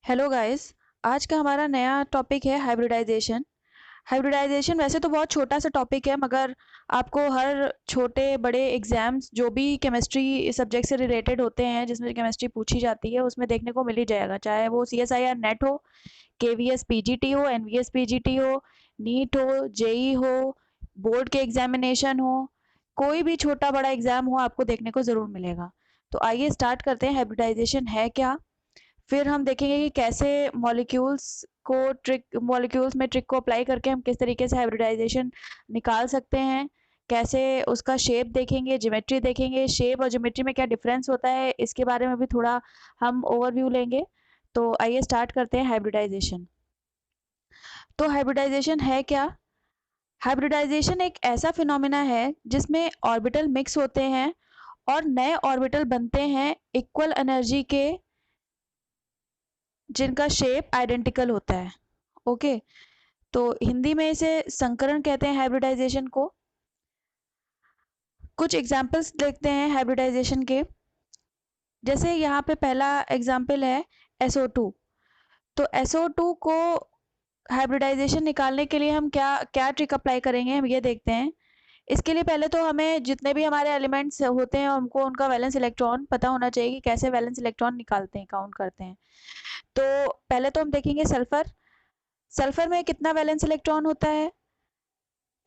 Hello guys. आज का हमारा नया टॉपिक है हाइब्रिडाइजेशन। हाइब्रिडाइजेशन वैसे तो बहुत छोटा सा टॉपिक है, मगर आपको हर छोटे बड़े एग्जाम्स जो भी केमिस्ट्री सब्जेक्ट से रिलेटेड होते हैं, जिसमें केमिस्ट्री पूछी जाती है, उसमें देखने को मिल ही जाएगा। चाहे वो CSIR नेट हो, KVS PGT हो, NVS PGT हो, नीट हो, जेई हो, बोर्ड के एग्जामिनेशन हो, कोई भी छोटा बड़ा एग्जाम हो, आपको देखने को ज़रूर मिलेगा। तो आइए स्टार्ट करते हैं, हाइब्रिडाइजेशन है क्या। फिर हम देखेंगे कि कैसे मॉलिक्यूल्स में ट्रिक को अप्लाई करके हम किस तरीके से हाइब्रिडाइजेशन निकाल सकते हैं। कैसे उसका शेप देखेंगे, ज्योमेट्री देखेंगे, शेप और ज्योमेट्री में क्या डिफरेंस होता है, इसके बारे में भी थोड़ा हम ओवरव्यू लेंगे। तो आइए स्टार्ट करते हैं हाइब्रिडाइजेशन। तो हाइब्रिडाइजेशन है क्या। हाइब्रिडाइजेशन एक ऐसा फिनोमिना है जिसमें ऑर्बिटल मिक्स होते हैं और नए ऑर्बिटल बनते हैं इक्वल एनर्जी के, जिनका शेप आइडेंटिकल होता है। ओके, तो हिंदी में इसे संकरण कहते हैं हाइब्रिडाइजेशन को। कुछ एग्जांपल्स देखते हैं हाइब्रिडाइजेशन के। जैसे यहाँ पे पहला एग्जांपल है SO2। तो SO2 को हाइब्रिडाइजेशन निकालने के लिए हम क्या क्या ट्रिक अप्लाई करेंगे, हम ये देखते हैं। इसके लिए पहले तो हमें जितने भी हमारे एलिमेंट्स होते हैं हमको उनका वैलेंस इलेक्ट्रॉन पता होना चाहिए कि कैसे वैलेंस इलेक्ट्रॉन निकालते हैं, काउंट करते हैं। तो पहले तो हम देखेंगे सल्फर। सल्फर में कितना वैलेंस इलेक्ट्रॉन होता है।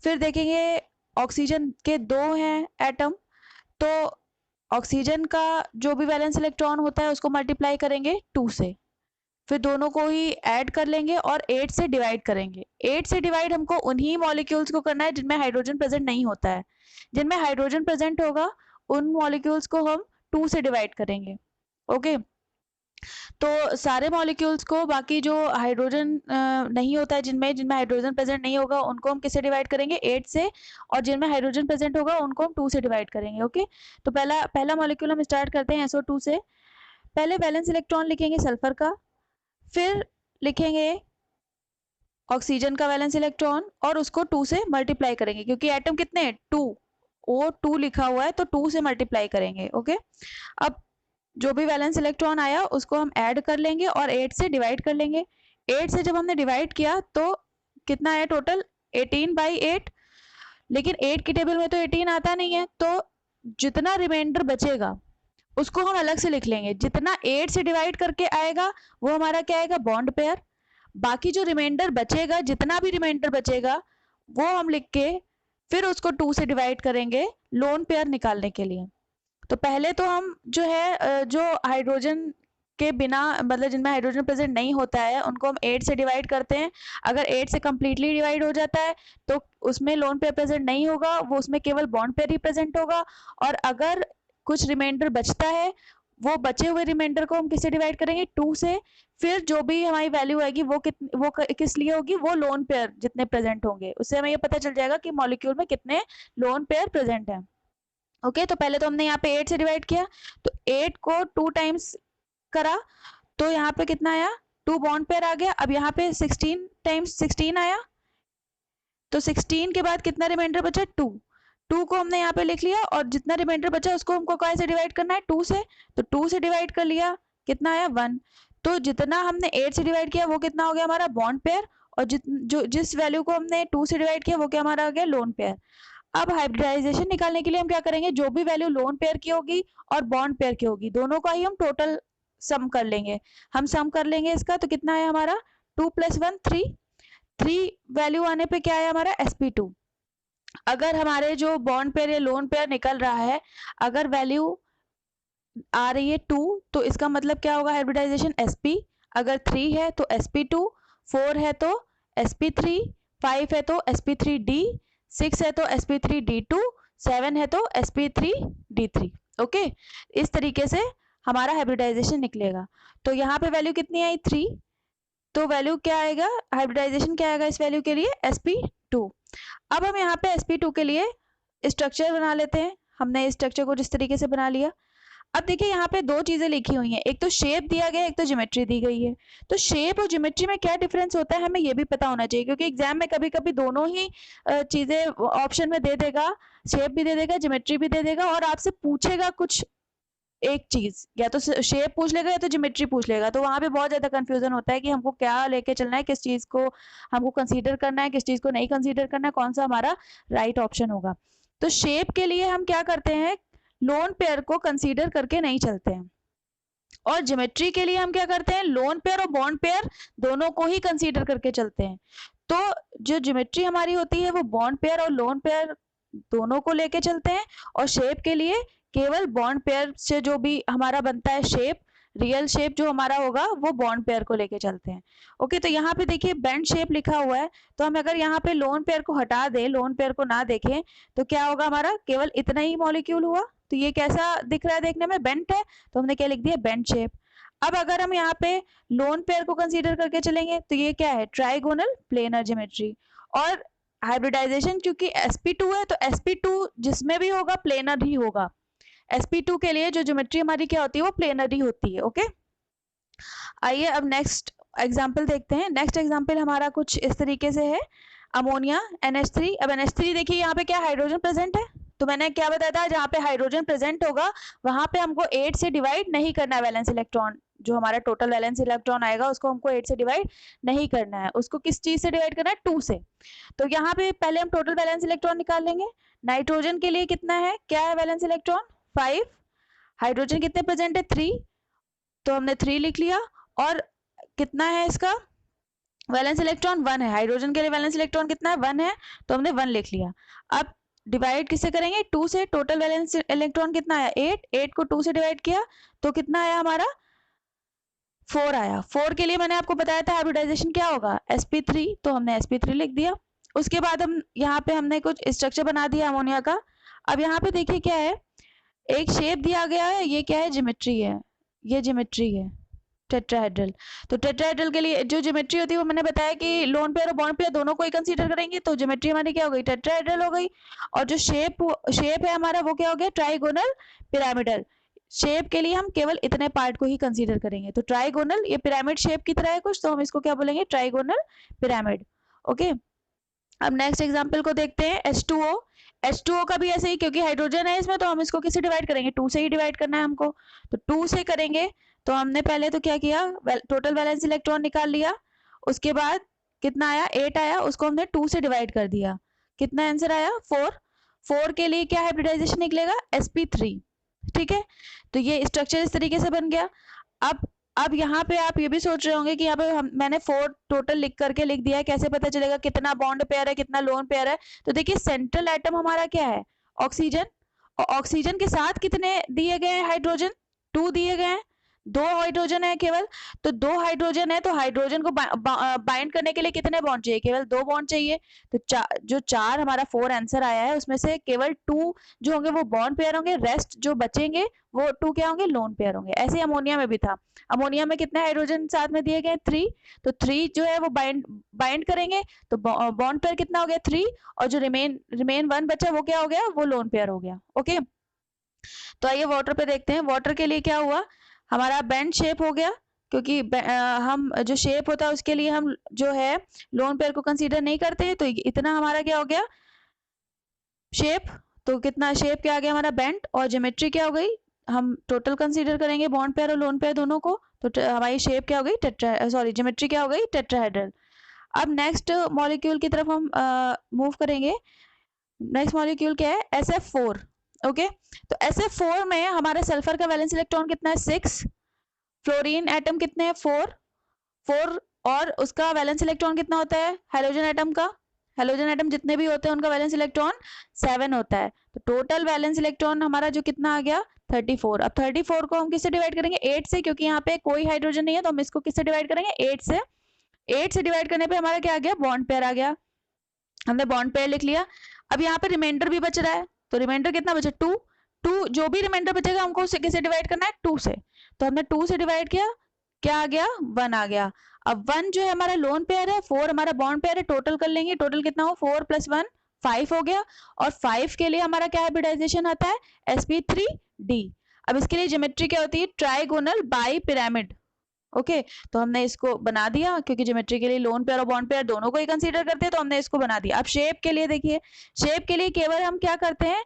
फिर देखेंगे ऑक्सीजन के दो हैं एटम। तो ऑक्सीजन का जो भी वैलेंस इलेक्ट्रॉन होता है उसको मल्टीप्लाई करेंगे 2 से। फिर दोनों को ही ऐड कर लेंगे और 8 से डिवाइड करेंगे। 8 से डिवाइड हमको उन्हीं मॉलिक्यूल्स को करना है जिनमें हाइड्रोजन प्रेजेंट नहीं होता है। जिनमें हाइड्रोजन प्रेजेंट होगा उन मॉलिक्यूल्स को हम 2 से डिवाइड करेंगे। ओके, तो सारे मॉलिक्यूल्स को, बाकी जो हाइड्रोजन नहीं होता है, जिनमें जिनमें हाइड्रोजन प्रेजेंट नहीं होगा उनको हम किससे डिवाइड करेंगे, 8 से। और जिनमें हाइड्रोजन प्रेजेंट होगा उनको हम 2 से डिवाइड करेंगे। ओके, तो पहला पहला मॉलिक्यूल हम स्टार्ट करते हैं SO2 से। पहले वैलेंस इलेक्ट्रॉन लिखेंगे सल्फर का, फिर लिखेंगे ऑक्सीजन का वैलेंस इलेक्ट्रॉन और उसको 2 से मल्टीप्लाई करेंगे, क्योंकि एटम कितने हैं 2, O2 लिखा हुआ है तो 2 से मल्टीप्लाई करेंगे। ओके, अब जो भी वैलेंस इलेक्ट्रॉन आया उसको हम ऐड कर लेंगे और 8 से डिवाइड कर लेंगे। 8 से जब हमने डिवाइड किया तो कितना है टोटल, 18/8। लेकिन 8 की टेबल में तो 18 आता नहीं है, तो जितना रिमाइंडर बचेगा उसको हम अलग से लिख लेंगे। जितना 8 से डिवाइड करके आएगा वो हमारा क्या आएगा, बॉन्ड पेयर। बाकी जो रिमाइंडर बचेगा, जितना भी रिमाइंडर बचेगा वो हम लिख के फिर उसको 2 से डिवाइड करेंगे लोन पेयर निकालने के लिए। तो पहले तो हम जो है जो हाइड्रोजन के बिना, मतलब जिनमें हाइड्रोजन प्रेजेंट नहीं होता है, उनको हम 8 से डिवाइड करते हैं। अगर 8 से कम्प्लीटली डिवाइड हो जाता है तो उसमें लोन पेयर प्रेजेंट नहीं होगा, वो उसमें केवल बॉन्ड पेयर ही प्रेजेंट होगा। और अगर कुछ रिमाइंडर बचता है, वो बचे हुए रिमाइंडर को हम किससे डिवाइड करेंगे, 2 से। फिर जो भी हमारी वैल्यू आएगी वो किस लिए होगी, वो लोन पेयर जितने प्रेजेंट होंगे उससे हमें ये पता चल जाएगा कि मॉलिक्यूल में कितने लोन पेयर प्रेजेंट हैं। ओके, तो पहले तो हमने यहाँ पे 8 से डिवाइड किया, तो 8 को 2 टाइम्स करा तो यहाँ पे कितना आया, 2 बॉन्ड पेयर आ गया। अब यहाँ पे 16 टाइम्स 16 आया, तो 16 के बाद कितना रिमाइंडर बचा, 2। 2 को हमने यहाँ पे लिख लिया और जितना रिमाइंडर बचा उसको हमको काय से डिवाइड करना है, 2 से। तो 2 से डिवाइड कर लिया, कितना आया, 1। तो जितना हमने 8 से डिवाइड किया वो कितना हो गया हमारा, बॉन्ड पेयर। और जिस वैल्यू को हमने 2 से डिवाइड किया वो क्या हमारा आ गया, लोन पेयर। अब हाइब्रिडाइजेशन निकालने के लिए हम क्या करेंगे, जो भी वैल्यू लोन पेयर की होगी और बॉन्ड पेयर की होगी, दोनों का ही हम टोटल सम कर लेंगे। हम सम कर लेंगे इसका, तो कितना है हमारा, 2 + 1 3। 3 वैल्यू आने पे क्या है हमारा, sp2। अगर हमारे जो बॉन्ड पेयर या लोन पेयर निकल रहा है, अगर वैल्यू आ रही है 2, तो इसका मतलब क्या होगा, हाइब्रिडाइजेशन sp। अगर 3 है तो sp2, 4 है तो sp3, 5 है तो sp3d, 6 है तो sp3d2, 7 है तो sp3d3। ओके, इस तरीके से हमारा हाइब्रिडाइजेशन निकलेगा। तो यहाँ पे वैल्यू कितनी आई, 3। तो वैल्यू क्या आएगा, हाइब्रिडाइजेशन क्या आएगा इस वैल्यू के लिए, sp2। अब हम यहाँ पे sp2 के लिए स्ट्रक्चर बना लेते हैं। हमने इस स्ट्रक्चर को जिस तरीके से बना लिया। अब देखिए यहाँ पे दो चीजें लिखी हुई हैं, एक तो शेप दिया गया है, एक तो ज्योमेट्री दी गई है। तो शेप और ज्योमेट्री में क्या डिफरेंस होता है हमें ये भी पता होना चाहिए, क्योंकि एग्जाम में कभी कभी दोनों ही चीजें ऑप्शन में दे देगा, शेप भी दे देगा, ज्योमेट्री भी दे देगा, और आपसे पूछेगा कुछ एक चीज, या तो शेप पूछ लेगा या तो ज्योमेट्री पूछ लेगा, तो वहां पे बहुत ज्यादा कंफ्यूजन होता है कि हमको क्या लेके चलना है, किस चीज को हमको कंसीडर करना है, किस चीज को नहीं कंसीडर करना है, कौन सा हमारा राइट ऑप्शन होगा। तो शेप के लिए हम क्या करते हैं, लोन पेयर को कंसीडर करके नहीं चलते हैं, और ज्योमेट्री के लिए हम क्या करते हैं, लोन पेयर और बॉन्ड पेयर दोनों को ही कंसीडर करके चलते हैं। तो जो ज्योमेट्री हमारी होती है वो बॉन्ड पेयर और लोन पेयर दोनों को लेके चलते हैं, और शेप के लिए केवल बॉन्ड पेयर से जो भी हमारा बनता है शेप, रियल शेप जो हमारा होगा वो बॉन्ड पेयर को लेके चलते हैं। ओके, तो यहाँ पे देखिए बेंड शेप लिखा हुआ है, तो हम अगर यहाँ पे लोन पेयर को हटा दें, लोन पेयर को ना देखें, तो क्या होगा, हमारा केवल इतना ही मॉलिक्यूल हुआ। तो ये कैसा दिख रहा है देखने में, बेंट है, तो हमने क्या लिख दिया, बेंट शेप। अब अगर हम यहाँ पे लोन पेयर को कंसीडर करके चलेंगे तो ये क्या है, ट्राइगोनल प्लेनर ज्योमेट्री। और हाइब्रिडाइजेशन क्योंकि sp2 है, तो sp2 जिसमें भी होगा प्लेनर ही होगा। sp2 के लिए जो ज्योमेट्री हमारी क्या होती है, वो प्लेनर ही होती है। ओके, आइए अब नेक्स्ट एग्जाम्पल देखते हैं। नेक्स्ट एग्जाम्पल हमारा कुछ इस तरीके से है, अमोनिया NH3। अब NH3 देखिए यहाँ पे क्या हाइड्रोजन प्रेजेंट है, तो मैंने क्या बताया था, जहाँ पे हाइड्रोजन प्रेजेंट होगा वहां पे हमको 8 से डिवाइड नहीं करना है वैलेंस इलेक्ट्रॉन, जो हमारा टोटल वैलेंस इलेक्ट्रॉन आएगा उसको हमको 8 से डिवाइड नहीं करना है, उसको किस चीज से डिवाइड करना है, 2 से। तो यहाँ पे पहले हम टोटल वैलेंस इलेक्ट्रॉन निकाल लेंगे। नाइट्रोजन के लिए कितना है, क्या है वैलेंस इलेक्ट्रॉन, 5। हाइड्रोजन कितने प्रेजेंट है, 3, तो हमने 3 लिख लिया। और कितना है इसका वैलेंस इलेक्ट्रॉन, 1 है। हाइड्रोजन के लिए वैलेंस इलेक्ट्रॉन कितना है, 1 है, तो हमने 1 लिख लिया। अब डिवाइड किससे करेंगे, 2 से। टोटल वैलेंस इलेक्ट्रॉन कितना आया, 8, 8 को 2 से डिवाइड किया तो कितना आया हमारा, 4 आया। 4 के लिए मैंने आपको बताया था हाइब्रिडाइजेशन क्या होगा, sp3, तो हमने sp3 लिख दिया। उसके बाद हम यहाँ पे हमने कुछ स्ट्रक्चर बना दिया अमोनिया का। अब यहाँ पे देखिए क्या है, एक शेप दिया गया है, ये क्या है, ज्योमेट्री है, ये ज्योमेट्री है टेट्राहेड्रल। तो टेट्राहेड्रल के लिए जो ज्योमेट्री होती है वो मैंने बताया कि लोन पेयर और बॉन्ड पेयर दोनों को ही कंसीडर करेंगे, तो ज्योमेट्री हमारी क्या हो गई, टेट्राहेड्रल हो गई। और जो शेप है हमारा वो क्या हो गया, ट्राइगोनल पिरामिडल। शेप के लिए हम केवल इतने पार्ट को ही कंसीडर करेंगे, तो ट्राइगोनल, ये पिरामिड शेप की तरह है कुछ, तो हम इसको क्या बोलेंगे, ट्राइगोनल पिरामिड। ओके, अब नेक्स्ट एग्जांपल को देखते हैं, H2O। H2O का भी ऐसे ही, क्योंकि हाइड्रोजन है इसमें, तो हम इसको किससे डिवाइड करेंगे, 2 से ही डिवाइड करना है हमको, तो 2 से करेंगे। तो हमने पहले तो क्या किया, टोटल वैलेंस इलेक्ट्रॉन निकाल लिया। उसके बाद कितना आया, 8 आया, उसको हमने 2 से डिवाइड कर दिया, कितना आंसर आया, 4। 4 के लिए क्या हाइब्रिडाइजेशन निकलेगा, sp3। ठीक है, तो ये स्ट्रक्चर इस तरीके से बन गया। अब यहाँ पे आप ये भी सोच रहे होंगे कि यहाँ पे मैंने 4 टोटल लिख करके लिख दिया है, कैसे पता चलेगा कितना बॉन्ड पेयर है, कितना लोन पेयर है। तो देखिए सेंट्रल एटम हमारा क्या है, ऑक्सीजन, और ऑक्सीजन के साथ कितने दिए गए हैं, हाइड्रोजन 2 दिए गए हैं, 2 हाइड्रोजन है केवल। तो 2 हाइड्रोजन है, तो हाइड्रोजन को बाइंड करने के लिए कितने बॉन्ड चाहिए, केवल 2 बॉन्ड चाहिए। तो जो 4 हमारा 4 आंसर आया है उसमें से केवल 2 जो होंगे वो बॉन्ड पेयर होंगे, रेस्ट जो बचेंगे वो 2 क्या होंगे, लोन पेयर होंगे। ऐसे अमोनिया में भी था, अमोनिया में कितने हाइड्रोजन साथ में दिए गए, 3, तो 3 जो है वो बाइंड करेंगे, तो बॉन्ड पेयर कितना हो गया, 3, और जो रिमेन 1 बचा वो क्या हो गया, वो लोन पेयर हो गया। ओके, तो आइए वाटर पे देखते हैं। वाटर के लिए क्या हुआ, हमारा बेंड शेप हो गया, क्योंकि हम जो शेप होता है उसके लिए हम जो है लोन पेयर को कंसीडर नहीं करते हैं, तो इतना हमारा क्या हो गया शेप। तो कितना शेप क्या आ गया हमारा, बेंड, और ज्योमेट्री क्या हो गई, हम टोटल कंसीडर करेंगे बॉन्ड पेयर और लोन पेयर दोनों को, तो हमारी शेप क्या हो गई, ज्योमेट्री क्या हो गई, टेट्राहेड्रल। अब नेक्स्ट मॉलिक्यूल की तरफ हम मूव करेंगे। नेक्स्ट मॉलिक्यूल क्या है, SF4। ओके, तो SF4 में हमारा सल्फर का वैलेंस इलेक्ट्रॉन कितना है, 6। फ्लोरीन एटम कितने हैं, 4। और उसका वैलेंस इलेक्ट्रॉन कितना होता है, हाइड्रोजन एटम का, हाइड्रोजन एटम जितने भी होते हैं उनका वैलेंस इलेक्ट्रॉन 7 होता है। तो टोटल वैलेंस इलेक्ट्रॉन हमारा जो कितना आ गया, 34। अब 34 को हम किससे डिवाइड करेंगे, 8 से, क्योंकि यहाँ पे कोई हाइड्रोजन नहीं है, तो हम इसको किससे डिवाइड करेंगे, 8 से। 8 से डिवाइड करने पे हमारा क्या आ गया, बॉन्ड पेयर आ गया, हमने बॉन्ड पेयर लिख लिया। अब यहाँ पे रिमाइंडर भी बच रहा है, तो रिमाइंडर कितना बचा, 2। जो भी रिमाइंडर बचेगा हमको उसे किससे डिवाइड करना है, 2 से, तो हमने 2 से डिवाइड किया, क्या आ गया, 1 आ गया। अब 1 जो है हमारा लोन पेयर है, 4 हमारा बॉन्ड पेयर है, टोटल कर लेंगे, टोटल कितना हो, 4 + 1 5 हो गया। और 5 के लिए हमारा क्या हाइब्रिडाइजेशन आता है, sp3d। अब इसके लिए ज्योमेट्री क्या होती है, ट्राइगोनल बाई पिरामिड। ओके, तो हमने इसको बना दिया, क्योंकि ज्योमेट्री के लिए लोन पेयर और बॉन्ड पेयर दोनों को ही कंसीडर करते हैं, तो हमने इसको बना दिया। अब शेप के लिए देखिए, शेप के लिए केवल हम क्या करते हैं,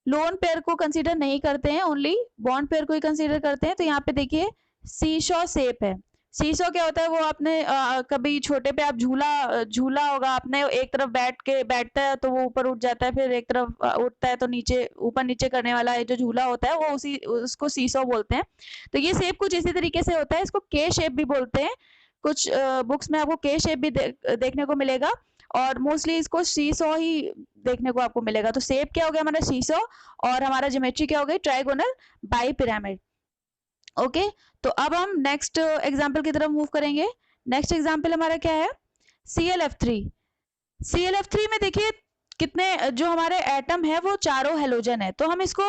लोन पेयर को कंसीडर नहीं करते हैं, ओनली बॉन्ड पेयर को ही कंसीडर करते हैं। तो यहाँ पे देखिए सीशॉ शेप है। सीशॉ क्या होता है, वो आपने कभी छोटे पे आप झूला होगा आपने, एक तरफ बैठता है तो वो ऊपर उठ जाता है, फिर एक तरफ उठता है तो नीचे ऊपर नीचे करने वाला है जो झूला होता है, वो उसको सीसॉ बोलते हैं। तो ये शेप कुछ इसी तरीके से होता है। इसको के शेप भी बोलते हैं, कुछ बुक्स में आपको के शेप भी देखने को मिलेगा, और मोस्टली इसको सीसॉ ही देखने को आपको मिलेगा। तो शेप क्या हो गया हमारा सीसॉ, और हमारा ज्योमेट्री क्या हो गई ट्राइगोनल बाई पिरामिड। ओके, तो अब हम नेक्स्ट एग्जाम्पल की तरफ मूव करेंगे। नेक्स्ट एग्जाम्पल हमारा क्या है, ClF3। ClF3 में देखिए कितने जो हमारे एटम है वो चारों हेलोजन है। तो हम इसको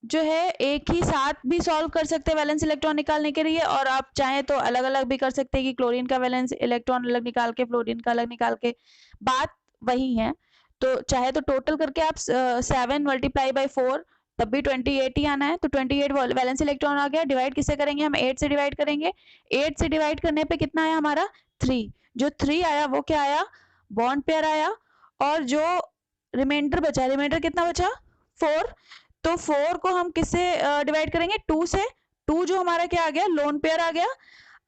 जो है एक ही साथ भी सॉल्व कर सकते हैं वैलेंस इलेक्ट्रॉन निकालने के लिए, और आप चाहें तो अलग अलग भी कर सकते हैं कि क्लोरीन का वैलेंस इलेक्ट्रॉन अलग निकाल के फ्लोरीन का अलग निकाल के, बात वही है। तो चाहे तो टोटल करके आप 7 मल्टीप्लाई बाई 4 तब भी 28 ही आना है। तो 28 वैलेंस इलेक्ट्रॉन आ गया। डिवाइड किससे करेंगे हम, 8 से डिवाइड करेंगे। 8 से डिवाइड करने पे कितना आया हमारा 3। जो 3 आया वो क्या आया, बॉन्ड पेयर आया। और जो रिमाइंडर बचा, रिमाइंडर कितना बचा 4। तो 4 को हम किससे डिवाइड करेंगे, 2 से। 2 जो हमारा क्या आ गया, लोन पेयर आ गया।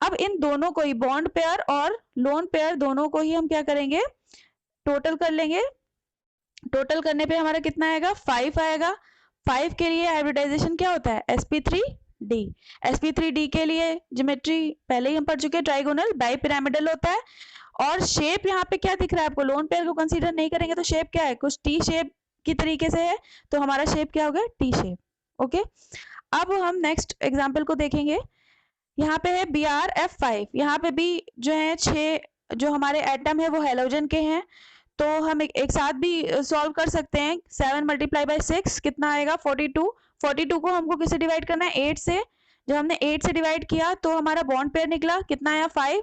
अब इन दोनों को ही, बॉन्ड पेयर और लोन पेयर दोनों को ही हम क्या करेंगे, टोटल कर लेंगे। टोटल करने पे हमारा कितना आएगा, 5 आएगा। 5 के लिए हाइब्रिडाइजेशन क्या होता है, sp3d। sp3d के लिए ज्योमेट्री पहले ही हम पढ़ चुके हैं, ट्राइगोनल बाई पिरामिडल होता है। और शेप यहाँ पे क्या दिख रहा है आपको, लोन पेयर को कंसीडर नहीं करेंगे तो शेप क्या है, कुछ टी शेप की तरीके से है। तो हमारा शेप क्या हो गया, टी शेप। ओके, अब हम नेक्स्ट एग्जाम्पल को देखेंगे। यहाँ पे है BrF5। यहाँ पे भी जो है 6 जो हमारे एटम है वो हेलोजन के हैं। तो हम एक साथ भी सॉल्व कर सकते हैं। 7 मल्टीप्लाई बाई 6 कितना आएगा, 42। 42 को हमको किससे डिवाइड करना है, 8 से। जब हमने 8 से डिवाइड किया तो हमारा बॉन्ड पेयर निकला, कितना आया 5।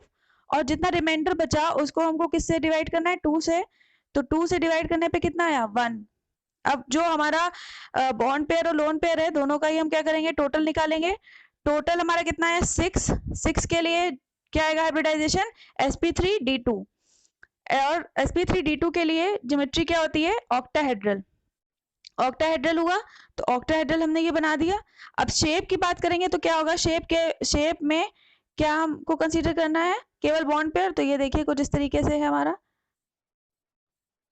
और जितना रिमाइंडर बचा उसको हमको किससे डिवाइड करना है, 2 से। तो 2 से डिवाइड करने पे कितना आया 1। अब जो हमारा बॉन्ड पेयर और लोन पेयर है दोनों का ही हम क्या करेंगे, टोटल निकालेंगे। टोटल हमारा कितना है 6। 6 के लिए क्या आएगा हाइब्रिडाइजेशन, sp3d2। और sp3d2 के लिए ज्योमेट्री क्या होती है, ऑक्टाहेड्रल। ऑक्टाहेड्रल हुआ तो ऑक्टाहेड्रल हमने ये बना दिया। अब शेप की बात करेंगे तो क्या होगा, शेप में क्या हमको कंसीडर करना है, केवल बॉन्ड पेयर। तो ये देखिए कुछ इस तरीके से है हमारा।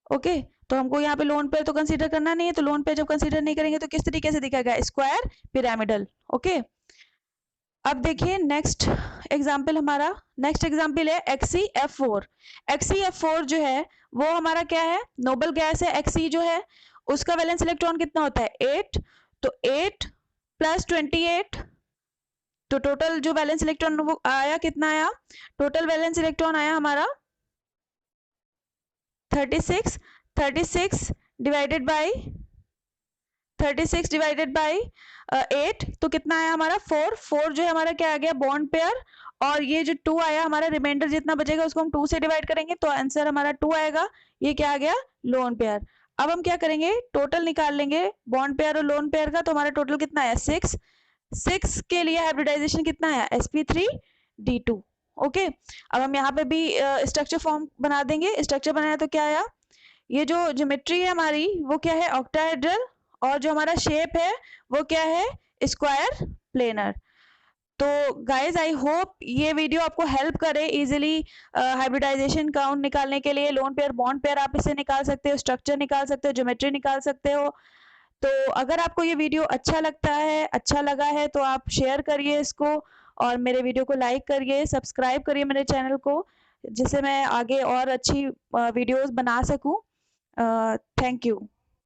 ओके, तो हमको यहाँ पे लोन पेयर तो कंसीडर करना नहीं है। तो लोन पेयर जब कंसीडर नहीं करेंगे तो किस तरीके से दिखेगा, स्क्वायर पिरामिडल। ओके, अब देखिए नेक्स्ट एग्जाम्पल हमारा, नेक्स्ट एग्जाम्पल है XeF4। XeF4 जो है वो हमारा क्या है, नोबल गैस है। Xe जो है उसका वैलेंस इलेक्ट्रॉन कितना होता है 8। तो 8 प्लस 28, तो टोटल जो वैलेंस इलेक्ट्रॉन वो आया कितना आया, टोटल वैलेंस इलेक्ट्रॉन आया हमारा 36। 36 डिवाइडेड बाई 36 डिवाइडेड बाई 8 तो कितना आया हमारा 4। 4 जो है हमारा क्या आ गया, बॉन्ड पेयर। और ये जो 2 आया हमारा, रिमाइंडर जितना बचेगा उसको हम 2 से डिवाइड करेंगे तो आंसर हमारा 2 आएगा। ये क्या आ गया, लोन पेयर। अब हम क्या करेंगे, टोटल निकाल लेंगे बॉन्ड पेयर और लोन पेयर का। तो हमारा टोटल कितना आया 6। 6 के लिए हाइब्रिडाइजेशन कितना आया, sp3d2। ओके, अब हम यहाँ पे भी स्ट्रक्चर फॉर्म बना देंगे। स्ट्रक्चर बनाया तो क्या आया, ये जो ज्योमेट्री है हमारी वो क्या है, ऑक्टाहेड्रल। और जो हमारा शेप है वो क्या है, स्क्वायर प्लेनर। तो गाइज आई होप ये वीडियो आपको हेल्प करे इजीली हाइब्रिडाइजेशन काउंट निकालने के लिए। लोन पेयर बॉन्ड पेयर आप इससे निकाल सकते हो, स्ट्रक्चर निकाल सकते हो, ज्योमेट्री निकाल सकते हो। तो अगर आपको ये वीडियो अच्छा लगता है, अच्छा लगा है तो आप शेयर करिए इसको, और मेरे वीडियो को लाइक करिए, सब्सक्राइब करिए मेरे चैनल को, जिससे मैं आगे और अच्छी वीडियोस बना सकूं। Thank you.